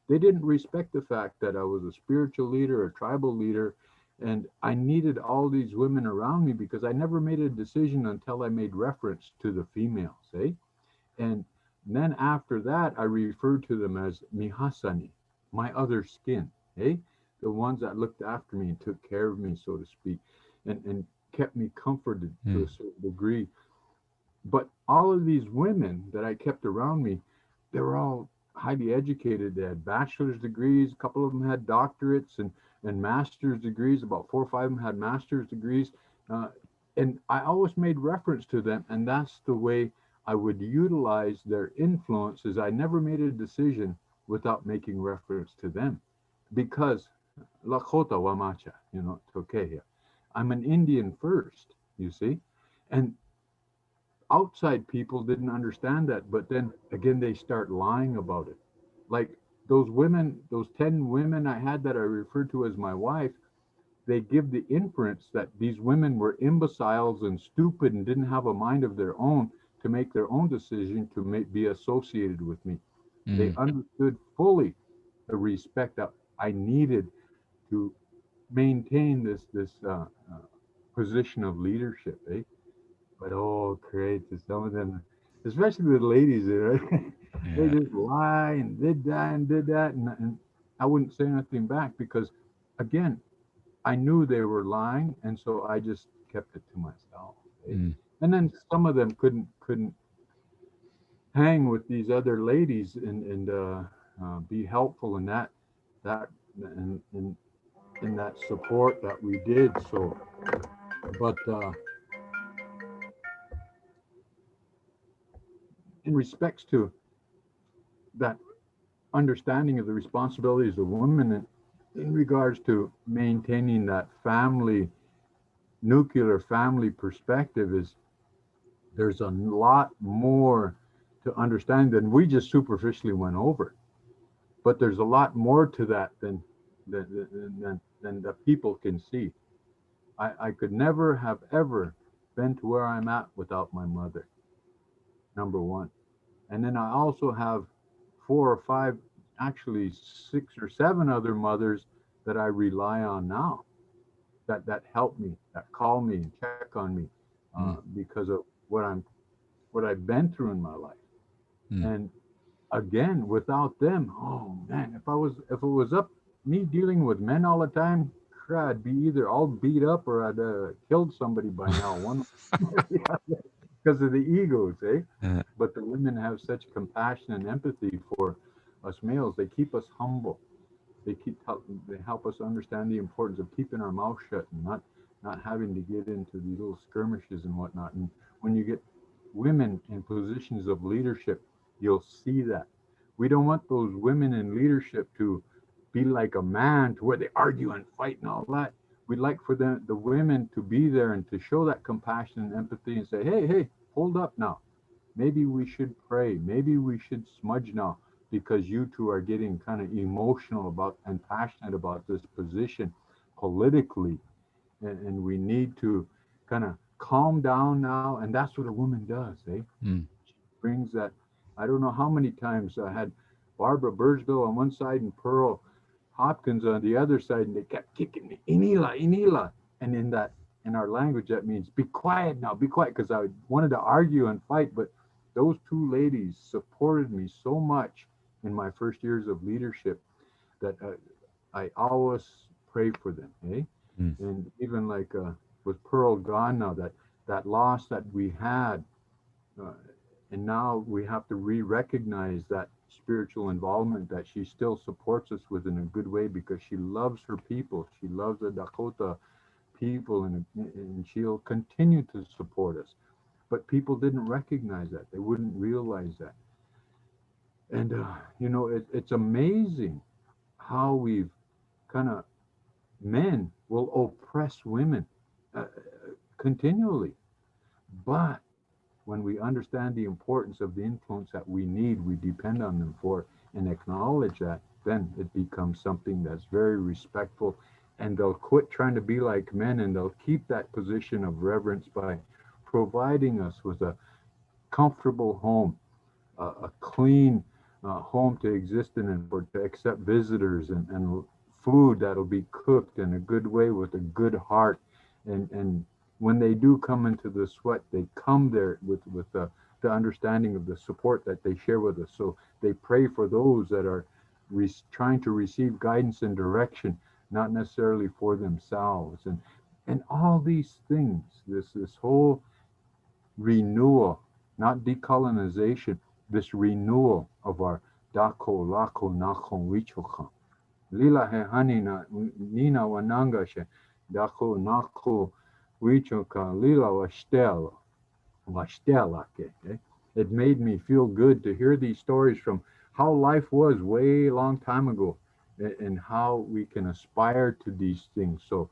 They didn't respect the fact that I was a spiritual leader, a tribal leader, and I needed all these women around me because I never made a decision until I made reference to the females, eh? And then after that, I referred to them as mihasani, my other skin, eh? The ones that looked after me and took care of me, so to speak, and kept me comforted to mm, a certain degree. But all of these women that I kept around me, they were all highly educated. They had bachelor's degrees. A couple of them had doctorates and master's degrees. About 4 or 5 of them had master's degrees. Uh, and I always made reference to them. And that's the way I would utilize their influences. I never made a decision without making reference to them. Because Lakota Wamacha, Tokeya. I'm an Indian first, you see. And outside people didn't understand that, but then again they start lying about it. Like those women, those 10 women I had that I referred to as my wife, they give the inference that these women were imbeciles and stupid and didn't have a mind of their own to make their own decision to be associated with me. They Mm. understood fully the respect that I needed to maintain this position of leadership, eh? But oh, great! Some of them, especially the ladies, they Yeah. just lie and did that and did that, and I wouldn't say anything back because, again, I knew they were lying, and so I just kept it to myself. Eh? Mm. And then some of them couldn't hang with these other ladies and be helpful in that in in that support that we did. So, but in respects to that understanding of the responsibilities of women in regards to maintaining that nuclear family perspective is there's a lot more to understand than we just superficially went over. But there's a lot more to that than the people can see. I could never have ever been to where I'm at without my mother, number one. And then I also have 4 or 5, actually 6 or 7 other mothers that I rely on now that help me, that call me and check on me Mm. because of what I've been through in my life. Mm. And again, without them, oh man, if it was up me dealing with men all the time, I'd be either all beat up or I'd killed somebody by now. One because of the egos, eh? Uh, But the women have such compassion and empathy for us males. They keep us humble. They help us understand the importance of keeping our mouth shut and not having to get into these little skirmishes and whatnot. And when you get women in positions of leadership, you'll see that. We don't want those women in leadership to be like a man to where they argue and fight and all that. We'd like for the women to be there and to show that compassion and empathy and say, hey, hold up now. Maybe we should pray. Maybe we should smudge now because you two are getting kind of emotional about and passionate about this position politically. And we need to kind of calm down now. And that's what a woman does, eh? mm. Brings that. I don't know how many times I had Barbara Burrsville on one side and Pearl Hopkins on the other side, and they kept kicking me, Inila, Inila. And in our language, that means be quiet now, be quiet, because I wanted to argue and fight. But those two ladies supported me so much in my first years of leadership that I always pray for them, eh? Mm. And even like with Pearl gone now, that loss that we had, uh, and now we have to re-recognize that spiritual involvement that she still supports us with in a good way because she loves her people. She loves the Dakota people, and she'll continue to support us. But people didn't recognize that. They wouldn't realize that. And, it's amazing how we've kind of, men will oppress women uh, continually. But when we understand the importance of the influence that we need, we depend on them for, and acknowledge that, then it becomes something that's very respectful. And they'll quit trying to be like men and they'll keep that position of reverence by providing us with a comfortable home, a clean home to exist in and for to accept visitors, and food that'll be cooked in a good way with a good heart. And when they do come into the sweat, they come there with the understanding of the support that they share with us. So they pray for those that are trying to receive guidance and direction, not necessarily for themselves. And all these things, this whole renewal, not decolonization, this renewal of our Dako lako nako wichoka. Lila he hanina nina wanangashe. Dako nako wichoka lila washtela. Washtela ke. It made me feel good to hear these stories from how life was way long time ago and how we can aspire to these things. So,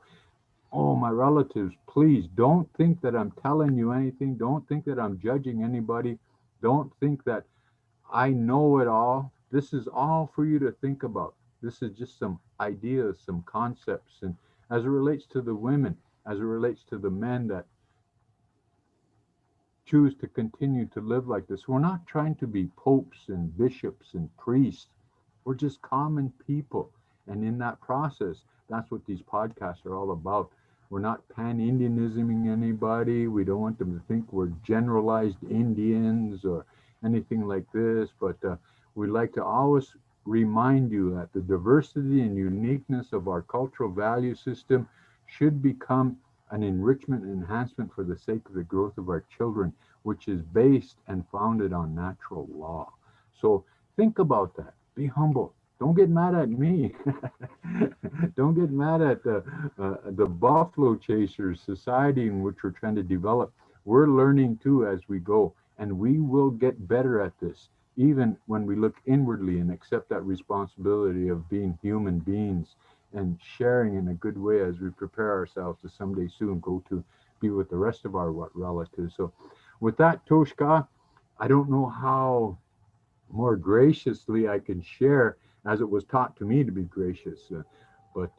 oh, my relatives, please don't think that I'm telling you anything. Don't think that I'm judging anybody. Don't think that I know it all. This is all for you to think about. This is just some ideas, some concepts. And as it relates to the women, as it relates to the men that choose to continue to live like this, we're not trying to be popes and bishops and priests. We're just common people. And in that process, that's what these podcasts are all about. We're not pan Indianisming anybody. We don't want them to think we're generalized Indians or anything like this. But we like to always remind you that the diversity and uniqueness of our cultural value system should become an enrichment and enhancement for the sake of the growth of our children, which is based and founded on natural law. So think about that. Be humble. Don't get mad at me. Don't get mad at the buffalo chasers society in which we're trying to develop. We're learning too as we go, and we will get better at this, even when we look inwardly and accept that responsibility of being human beings and sharing in a good way as we prepare ourselves to someday soon go to be with the rest of our relatives. So, with that, Toshka, I don't know how more graciously I can share as it was taught to me to be gracious. But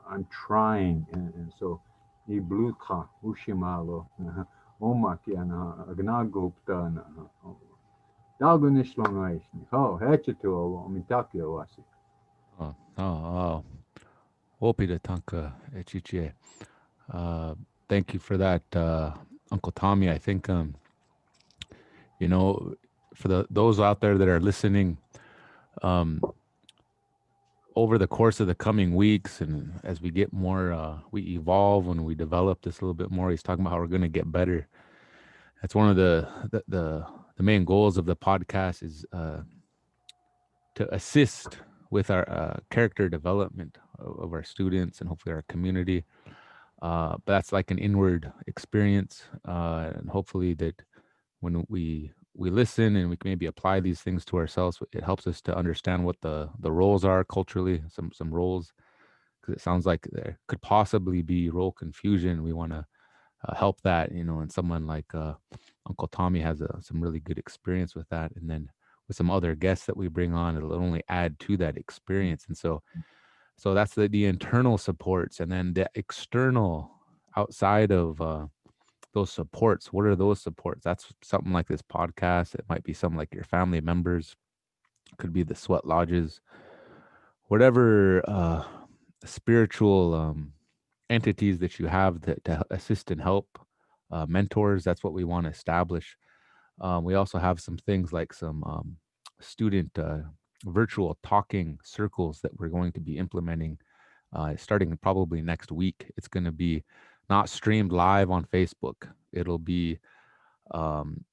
I'm trying. And so, Ibluka, Ushimalo, Omakiana, Agnagupta, Dalgunishlonoishni, Ho, Hechetu, Mitakio. Oh, oh, Wopi de Tanka Echiche. Thank you for that, Uncle Tommy. I think, you know, for those out there that are listening, um, over the course of the coming weeks and as we get more, we evolve and we develop this a little bit more. He's talking about how we're going to get better. That's one of the main goals of the podcast is to assist with our character development of our students and hopefully our community. But that's like an inward experience, and hopefully that when we listen and we can maybe apply these things to ourselves, it helps us to understand what the roles are culturally, some roles, because it sounds like there could possibly be role confusion. We want to help that, and someone like Uncle Tommy has some really good experience with that, and then with some other guests that we bring on, it'll only add to that experience. And so that's the internal supports, and then the external outside of those supports. What are those supports? That's something like this podcast. It might be something like your family members. It could be the sweat lodges, whatever spiritual entities that you have to assist and help, mentors. That's what we want to establish. We also have some things like some student virtual talking circles that we're going to be implementing starting probably next week. It's going to be not streamed live on Facebook. It'll be um,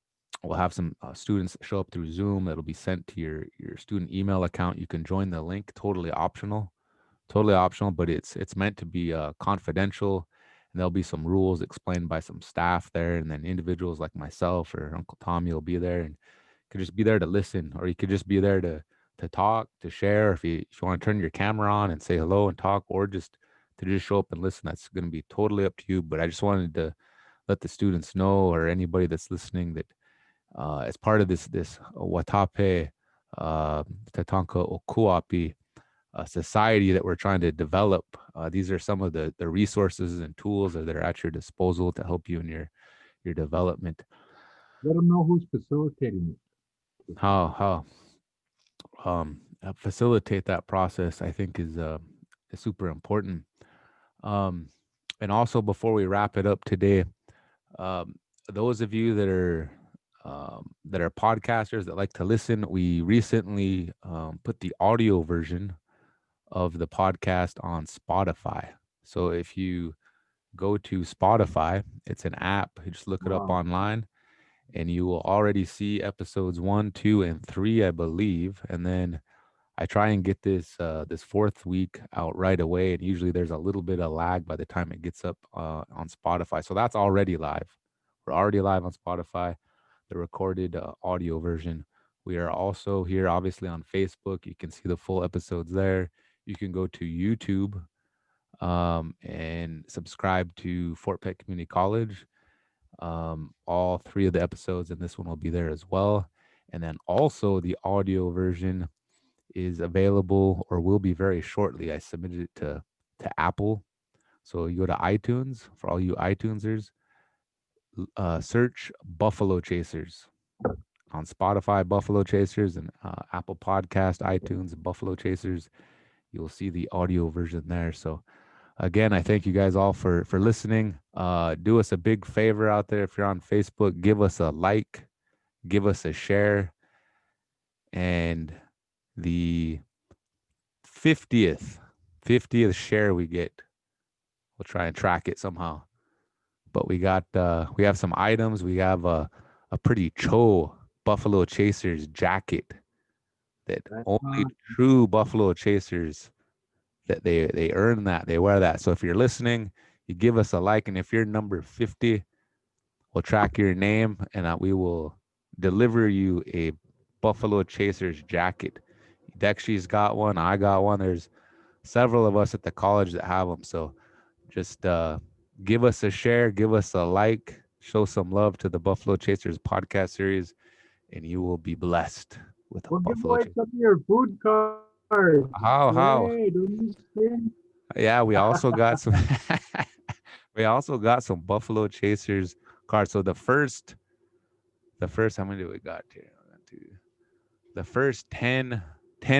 we'll have some students show up through Zoom. It'll be sent to your student email account. You can join the link. Totally optional, but it's meant to be confidential. And there'll be some rules explained by some staff there, and then individuals like myself or Uncle Tommy will be there, and you could just be there to listen, or you could just be there to talk, to share. If you want to turn your camera on and say hello and talk, or just to just show up and listen, that's going to be totally up to you. But I just wanted to let the students know, or anybody that's listening, that as part of this Watape Tatanka Okuapi society that we're trying to develop. These are some of the resources and tools that are at your disposal to help you in your development. Let them know who's facilitating it. How facilitate that process, I think, is super important. Um, and also, before we wrap it up today, um, those of you that are podcasters that like to listen, we recently put the audio version of the podcast on Spotify. So if you go to Spotify, it's an app. You just look it up Wow. online, and you will already see episodes 1, 2, and 3, I believe. And then I try and get this this fourth week out right away, and usually there's a little bit of lag by the time it gets up on Spotify. So that's already live. We're already live on Spotify, the recorded audio version. We are also here, obviously, on Facebook. You can see the full episodes there. You can go to YouTube and subscribe to Fort Peck Community College. All 3 of the episodes, and this one will be there as well. And then also the audio version is available or will be very shortly. I submitted it to Apple. So you go to iTunes, for all you iTunesers, search Buffalo Chasers on Spotify, Buffalo Chasers, and Apple Podcast, iTunes, Buffalo Chasers. You'll see the audio version there. So again, I thank you guys all for listening. Do us a big favor out there. If you're on Facebook, give us a like, give us a share, and the 50th share we get, we'll try and track it somehow. But we have some items. We have a pretty Cho Buffalo Chasers jacket that only true Buffalo Chasers, that they earn that, they wear that. So if you're listening, you give us a like, and if you're number 50, we'll track your name, and we will deliver you a Buffalo Chasers jacket. Dexy's got one. I got one. There's several of us at the college that have them. So just give us a share, give us a like, show some love to the Buffalo Chasers podcast series, and you will be blessed with a We'll give Buffalo away Chaser. some of your food cards. How? Hey, don't you spin? Yeah, we also got some. We also got some Buffalo Chasers cards. So the first, how many do we got here? The first 10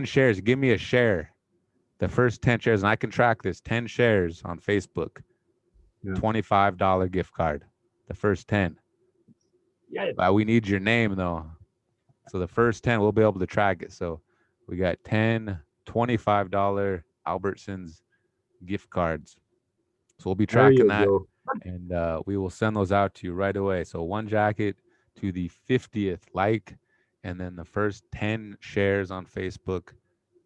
shares. Give me a share. The first 10 shares, and I can track this. 10 shares on Facebook. Yeah. $25 gift card. The first 10. Yeah. But we need your name though. So the first 10, we'll be able to track it. So we got 10 $25 Albertsons gift cards. So we'll be tracking that, go. and we will send those out to you right away. So one jacket to the 50th like, and then the first 10 shares on Facebook,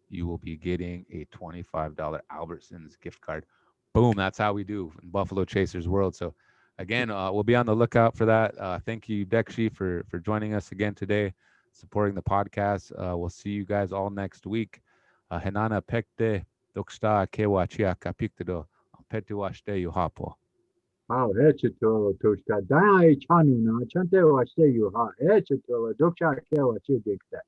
you will be getting a $25 Albertsons gift card. Boom, that's how we do in Buffalo Chasers world. So again, we'll be on the lookout for that. Thank you, Dexy, for joining us again today, supporting the podcast. We'll see you guys all next week. Henana pekte doksta kewa chia kapiktedo petuashte yuhapo. Hechito Tushka Dai Chanuna Chante Washe Yuha Hechito Doksha Kewa Chudikta.